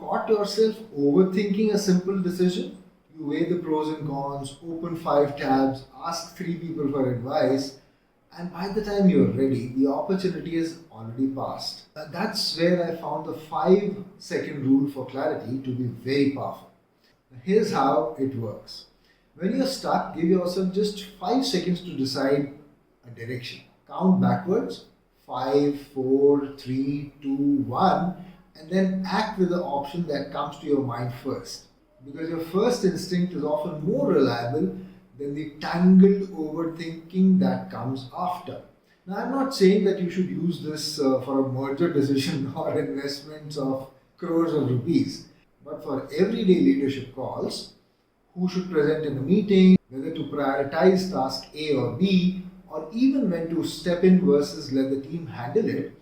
caught yourself overthinking a simple decision? You weigh the pros and cons, open 5 tabs, ask 3 people for advice, and by the time you're ready, the opportunity is already passed. That's where I found the 5 second rule for clarity to be very powerful. Here's how it works. When you're stuck, give yourself just 5 seconds to decide a direction. Count backwards 5, 4, 3, 2, 1, and then act with the option that comes to your mind first. Because your first instinct is often more reliable than the tangled overthinking that comes after. Now, I'm not saying that you should use this for a merger decision or investments of crores of rupees, but for everyday leadership calls, who should present in a meeting, whether to prioritize task A or B, or even when to step in versus let the team handle it,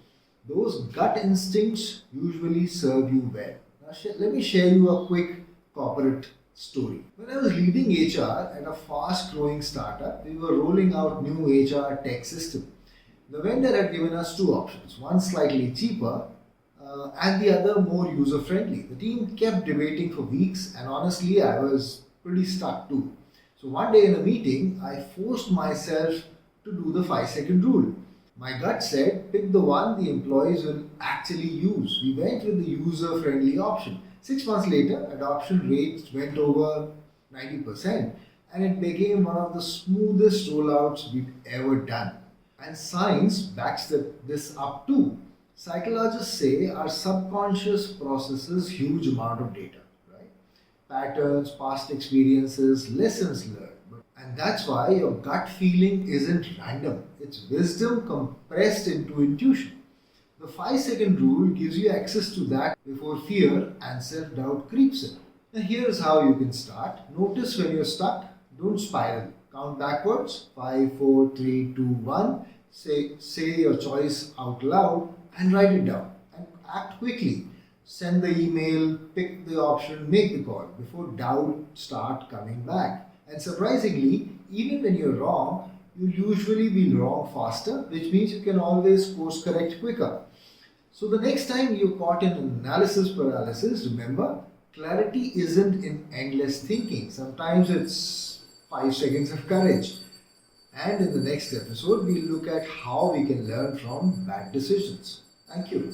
those gut instincts usually serve you well. Now, let me share you a quick corporate story. When I was leading HR at a fast growing startup, we were rolling out new HR tech system. The vendor had given us 2 options, one slightly cheaper and the other more user friendly. The team kept debating for weeks, and honestly, I was pretty stuck too. So one day in a meeting, I forced myself to do the 5 second rule. My gut said pick the one the employees will actually use. We went with the user friendly option. 6 months later, adoption rates went over 90%, and it became one of the smoothest rollouts we've ever done. And science backs this up too. Psychologists say our subconscious processes huge amount of data, right? Patterns, past experiences, lessons learned. And that's why your gut feeling isn't random. It's wisdom compressed into intuition. The 5 second rule gives you access to that before fear and self doubt creeps in. Now, here's how you can start. Notice when you're stuck, don't spiral. Count backwards 5, 4, 3, 2, 1. Say your choice out loud and write it down. And act quickly. Send the email, pick the option, make the call before doubt start coming back. And surprisingly, even when you're wrong, you'll usually be wrong faster, which means you can always course correct quicker. So the next time you're caught in analysis paralysis, remember, clarity isn't in endless thinking. Sometimes it's 5 seconds of courage. And in the next episode, we'll look at how we can learn from bad decisions. Thank you.